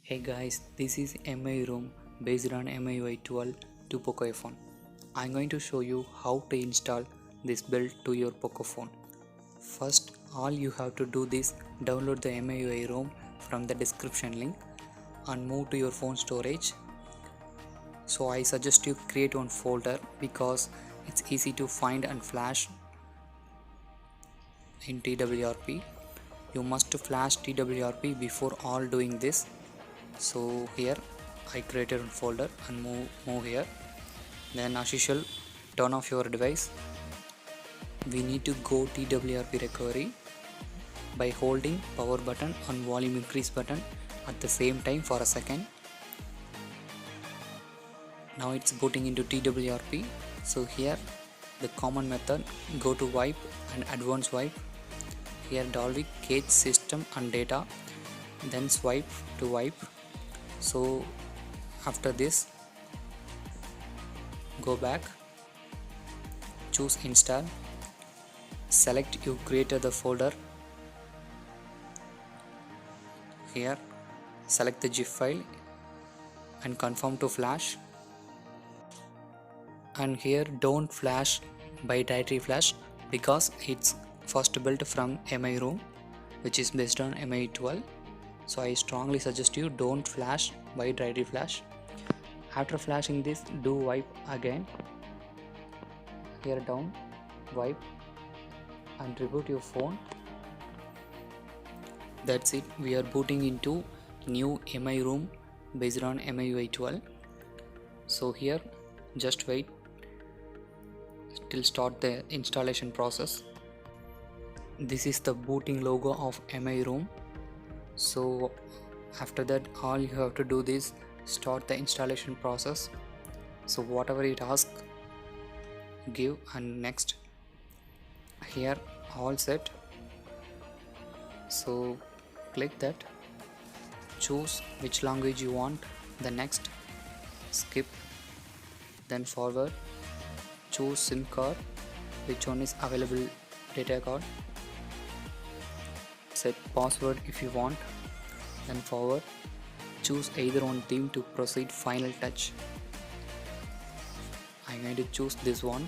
Hey guys, this is MIROOM based on MIUI 12 to Poco phone. I'm going to show you how to install this build to your Poco phone. First, all you have to do is download the MIUI ROM from the description link and move to your phone storage. So I suggest you create one folder because it's easy to find and flash in TWRP. You must flash TWRP before all doing this. So here I created a folder and move here. Then as usual, turn off your device. We need to go TWRP recovery by holding power button and volume increase button at the same time for a second. Now it's booting into TWRP. So here the common method, go to wipe and advanced wipe. Here Dalvik cache system and data, then swipe to wipe. So after this, go back, choose install, select you created the folder. Here select the zip file and confirm to flash, and here don't flash by directory flash because it's first built from MIROOM, which is based on MIUI 12. So I strongly suggest you don't flash by directory flash. After flashing this, do wipe again. Here down, wipe and reboot your phone. That's it, we are booting into new MIROOM based on MIUI 12. So here just wait till start the installation process. This is the booting logo of MIROOM. So after that, all you have to do is start the installation process. So whatever it asks, give and next. Here all set. So click that, choose which language you want, the next, skip, then forward, choose SIM card, which one is available data card, set password if you want, then forward, choose either one theme to proceed final touch. I'm going to choose this one.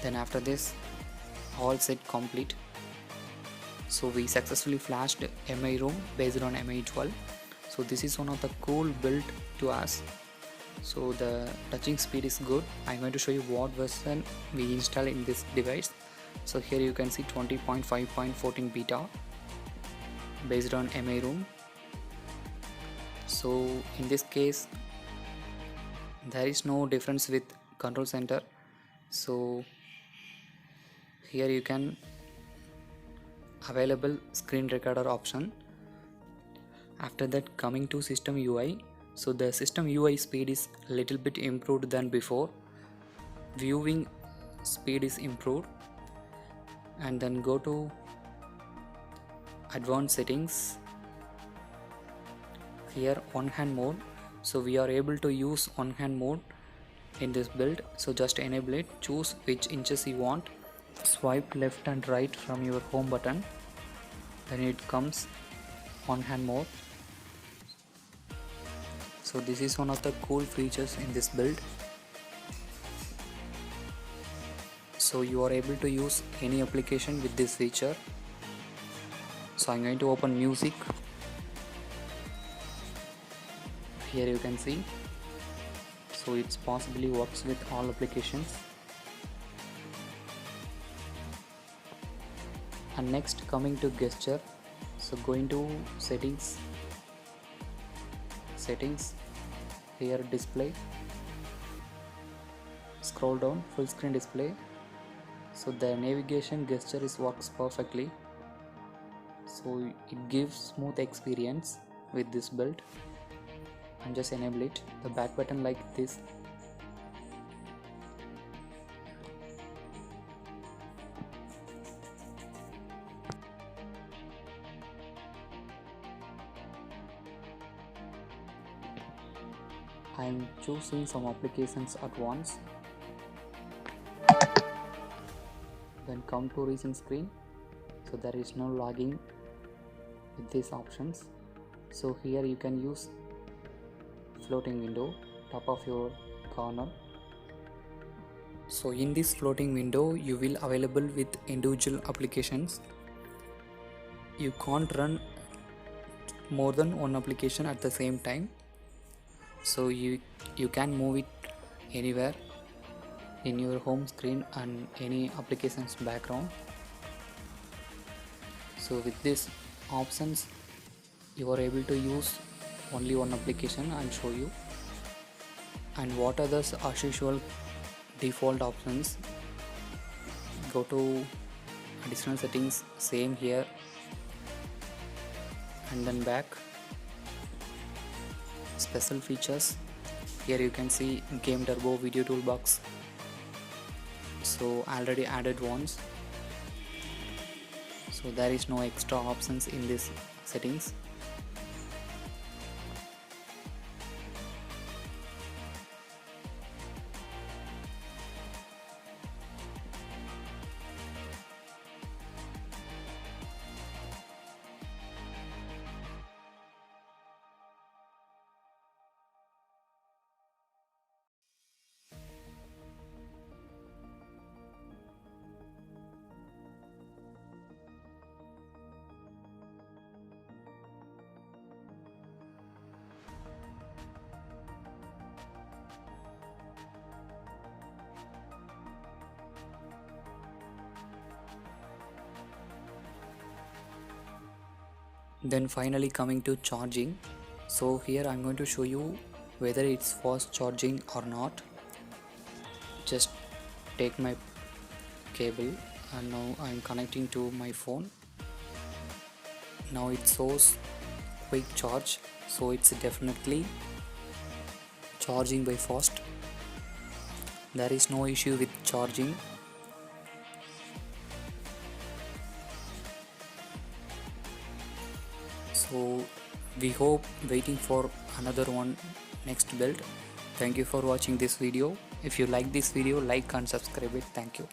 Then after this, all set complete. So we successfully flashed MIROOM based on MIUI 12. So this is one of the cool build to us. So the touching speed is good. I'm going to show you what version we install in this device. So here you can see 20.5.14 beta based on MIROOM. So in this case there is no difference with control center. So here you can available screen recorder option. After that, coming to system UI. So the system UI speed is little bit improved than before. Viewing speed is improved. And then go to advanced settings. Here one hand mode. So we are able to use one hand mode in this build. So just enable it, choose which inches you want, swipe left and right from your home button, then it comes one hand mode. So this is one of the cool features in this build. So you are able to use any application with this feature. So I'm going to open music. Here you can see. So it's possibly works with all applications. And next, coming to gesture. So going to settings, here display, scroll down, full screen display. So the navigation gesture works perfectly. So it gives smooth experience with this build. And just enable it, the back button like this. I am choosing some applications at once. Then come to recent screen. So there is no lagging with these options. So here you can use floating window top of your corner. So in this floating window you will available with individual applications. You can't run more than one application at the same time, so you can move it anywhere in your home screen and any applications background. So with these options you are able to use only one application. I'll show you. And what are the as usual default options? Go to additional settings, same here, and then back, special features. Here you can see game turbo, video toolbox, so already added ones, so there is no extra options in this settings. Then finally coming to charging. So here I'm going to show you whether it's fast charging or not. Just take my cable and now I'm connecting to my phone. Now it shows quick charge, so it's definitely charging by fast. There is no issue with charging. So we hope waiting for another one next build. Thank you for watching this video. If you like this video, like and subscribe it. Thank you.